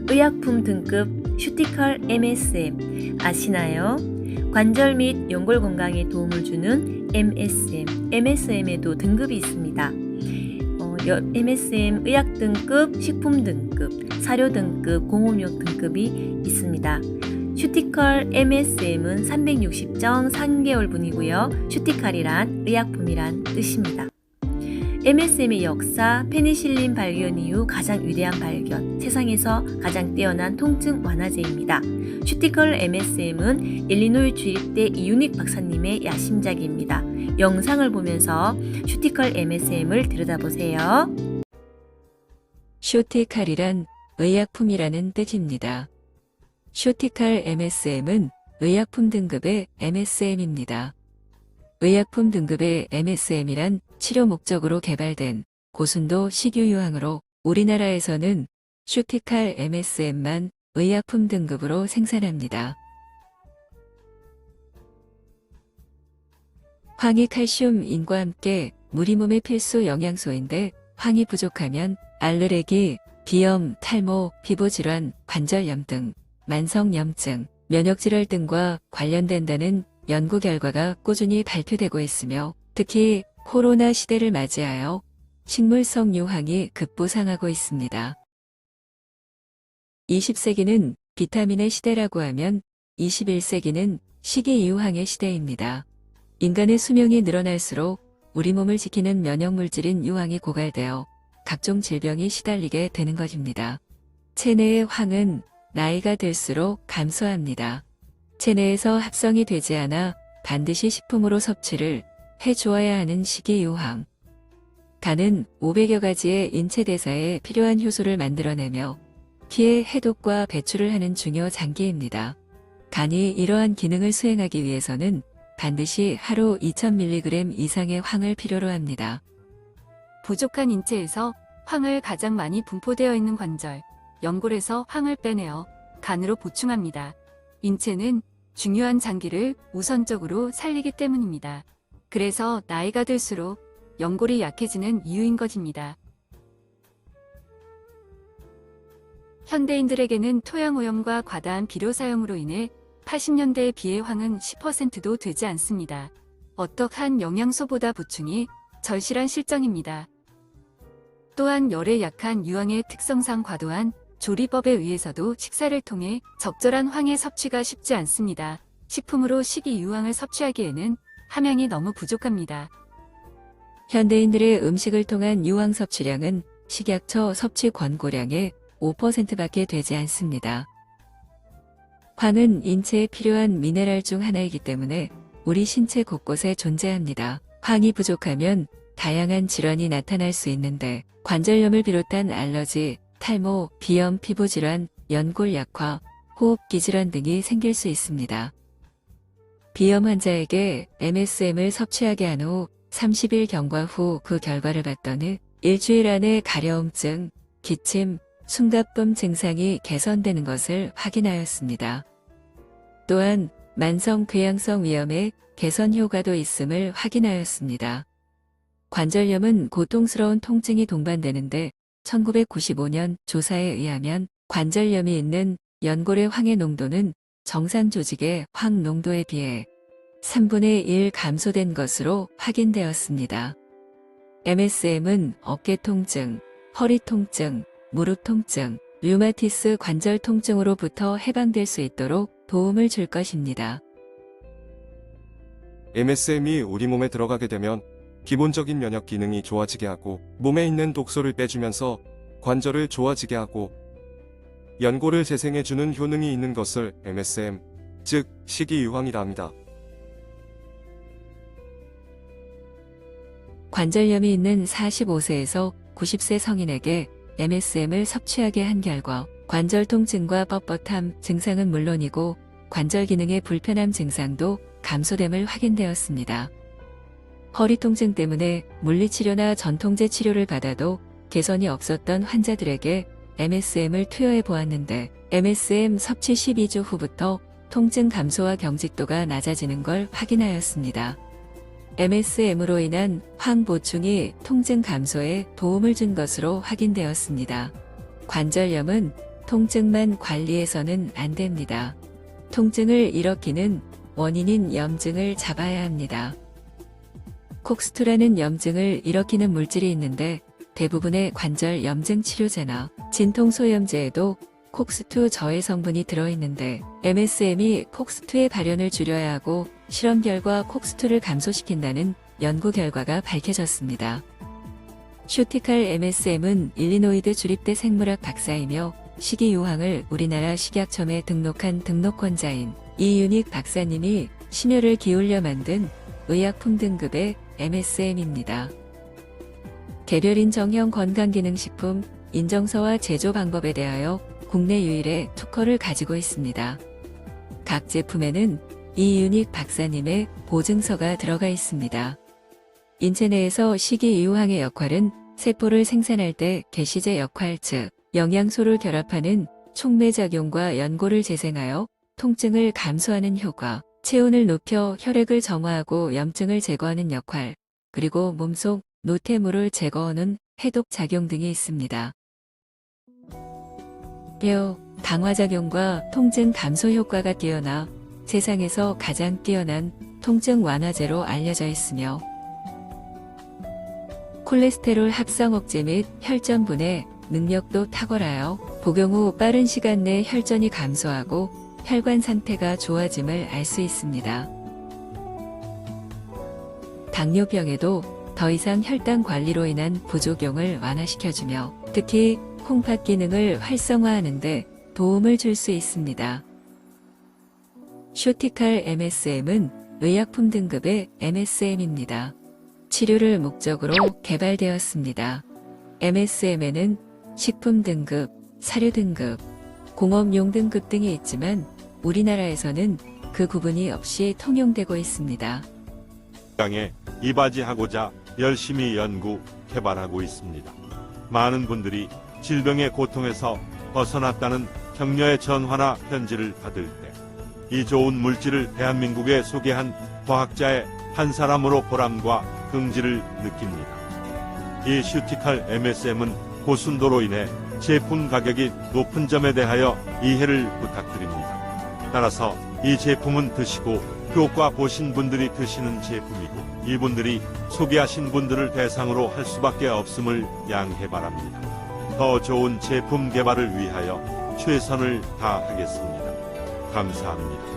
의약품 등급 슈티컬 MSM 아시나요? 관절 및 연골 건강에 도움을 주는 MSM에도 등급이 있습니다. MSM 의약 등급, 식품 등급, 사료 등급, 공업용 등급이 있습니다. 슈티컬 MSM은 360정 3개월분이고요. 슈티컬이란 의약품이란 뜻입니다. MSM의 역사, 페니실린 발견 이후 가장 위대한 발견, 세상에서 가장 뛰어난 통증 완화제입니다. 슈티컬 MSM은 일리노이 주립대 이유닉 박사님의 야심작입니다. 영상을 보면서 슈티컬 MSM을 들여다보세요. 슈티컬이란 의약품이라는 뜻입니다. 슈티컬 MSM은 의약품 등급의 MSM입니다. 의약품 등급의 MSM이란 치료 목적으로 개발된 고순도 식이유황으로 우리나라에서는 슈티컬 MSM만 의약품 등급으로 생산합니다. 황이 칼슘인과 함께 우리 몸의 필수 영양소인데 황이 부족하면 알레르기, 비염, 탈모, 피부질환, 관절염 등 만성염증, 면역질환 등과 관련된다는 연구 결과가 꾸준히 발표되고 있으며 특히 코로나 시대를 맞이하여 식물성 유황이 급부상하고 있습니다. 20세기는 비타민의 시대라고 하면 21세기는 식이유황의 시대입니다. 인간의 수명이 늘어날수록 우리 몸을 지키는 면역물질인 유황이 고갈되어 각종 질병이 시달리게 되는 것입니다. 체내의 황은 나이가 들수록 감소합니다. 체내에서 합성이 되지 않아 반드시 식품으로 섭취를 해주어야 하는 식이유황. 간은 500여 가지의 인체 대사에 필요한 효소를 만들어내며 피의 해독과 배출을 하는 중요 장기입니다. 간이 이러한 기능을 수행하기 위해서는 반드시 하루 2000mg 이상의 황을 필요로 합니다. 부족한 인체에서 황을 가장 많이 분포되어 있는 관절, 연골에서 황을 빼내어 간으로 보충합니다. 인체는 중요한 장기를 우선적으로 살리기 때문입니다. 그래서 나이가 들수록 연골이 약해지는 이유인 것입니다. 현대인들에게는 토양오염과 과다한 비료 사용으로 인해 80년대에 비해 황은 10%도 되지 않습니다. 어떠한 영양소보다 보충이 절실한 실정입니다. 또한 열에 약한 유황의 특성상 과도한 조리법에 의해서도 식사를 통해 적절한 황의 섭취가 쉽지 않습니다. 식품으로 식이유황을 섭취하기에는 함량이 너무 부족합니다. 현대인들의 음식을 통한 유황 섭취량은 식약처 섭취 권고량의 5%밖에 되지 않습니다. 황은 인체에 필요한 미네랄 중 하나이기 때문에 우리 신체 곳곳에 존재합니다. 황이 부족하면 다양한 질환이 나타날 수 있는데 관절염을 비롯한 알러지, 탈모, 비염, 피부질환, 연골 약화, 호흡기 질환 등이 생길 수 있습니다. 비염 환자에게 MSM을 섭취하게 한 후 30일 경과 후 그 결과를 봤더니 일주일 안에 가려움증, 기침, 숨가쁨 증상이 개선되는 것을 확인하였습니다. 또한 만성 궤양성 위염의 개선 효과도 있음을 확인하였습니다. 관절염은 고통스러운 통증이 동반되는데 1995년 조사에 의하면 관절염이 있는 연골의 황의 농도는 정상 조직의 황 농도에 비해 3분의 1 감소된 것으로 확인되었습니다. MSM은 어깨 통증, 허리 통증, 무릎 통증, 류마티스 관절 통증으로부터 해방될 수 있도록 도움을 줄 것입니다. MSM이 우리 몸에 들어가게 되면 기본적인 면역 기능이 좋아지게 하고 몸에 있는 독소를 빼주면서 관절을 좋아지게 하고 연골을 재생해주는 효능이 있는 것을 MSM, 즉 식이유황이라 합니다. 관절염이 있는 45세에서 90세 성인에게 MSM을 섭취하게 한 결과 관절 통증과 뻣뻣함 증상은 물론이고 관절 기능의 불편함 증상도 감소됨을 확인되었습니다. 허리 통증 때문에 물리치료나 전통제 치료를 받아도 개선이 없었던 환자들에게 MSM을 투여해 보았는데 MSM 섭취 12주 후부터 통증 감소와 경직도가 낮아지는 걸 확인하였습니다. MSM으로 인한 황 보충이 통증 감소에 도움을 준 것으로 확인되었습니다. 관절염은 통증만 관리해서는 안 됩니다. 통증을 일으키는 원인인 염증을 잡아야 합니다. 콕스투라는 염증을 일으키는 물질이 있는데 대부분의 관절 염증 치료제나 진통소염제에도 콕스2 저해 성분이 들어있는데 MSM이 콕스2의 발현을 줄여야 하고 실험 결과 콕스2를 감소시킨다는 연구 결과가 밝혀졌습니다. 슈티칼 MSM은 일리노이드 주립대 생물학 박사이며 식이유황을 우리나라 식약청에 등록한 등록권자인 이윤익 박사님이 심혈을 기울여 만든 의약품 등급의 MSM입니다. 개별 인정형 건강기능식품 인정서와 제조 방법에 대하여 국내 유일의 특허를 가지고 있습니다. 각 제품에는 이윤익 박사님의 보증서가 들어가 있습니다. 인체 내에서 식이유황의 역할은 세포를 생산할 때 개시제 역할 즉 영양소를 결합하는 촉매작용과 연고를 재생하여 통증을 감소하는 효과, 체온을 높여 혈액을 정화하고 염증을 제거하는 역할, 그리고 몸속 노폐물을 제거하는 해독 작용 등이 있습니다. 뼈, 강화작용과 통증 감소 효과가 뛰어나 세상에서 가장 뛰어난 통증 완화제로 알려져 있으며 콜레스테롤 합성 억제 및 혈전 분해 능력도 탁월하여 복용 후 빠른 시간 내 혈전이 감소하고 혈관 상태가 좋아짐을 알 수 있습니다. 당뇨병에도 더 이상 혈당 관리로 인한 부작용을 완화시켜주며 특히 콩팥 기능을 활성화하는 데 도움을 줄 수 있습니다. 슈티칼 MSM은 의약품 등급의 MSM입니다. 치료를 목적으로 개발되었습니다. MSM에는 식품 등급, 사료 등급, 공업용 등급 등이 있지만 우리나라에서는 그 구분이 없이 통용되고 있습니다. 강에 이바지하고자 열심히 연구, 개발하고 있습니다. 많은 분들이 질병의 고통에서 벗어났다는 격려의 전화나 편지를 받을 때 이 좋은 물질을 대한민국에 소개한 과학자의 한 사람으로 보람과 긍지를 느낍니다. 이 슈티칼 MSM은 고순도로 인해 제품 가격이 높은 점에 대하여 이해를 부탁드립니다. 따라서 이 제품은 드시고 효과 보신 분들이 드시는 제품이고 이분들이 소개하신 분들을 대상으로 할 수밖에 없음을 양해 바랍니다. 더 좋은 제품 개발을 위하여 최선을 다하겠습니다. 감사합니다.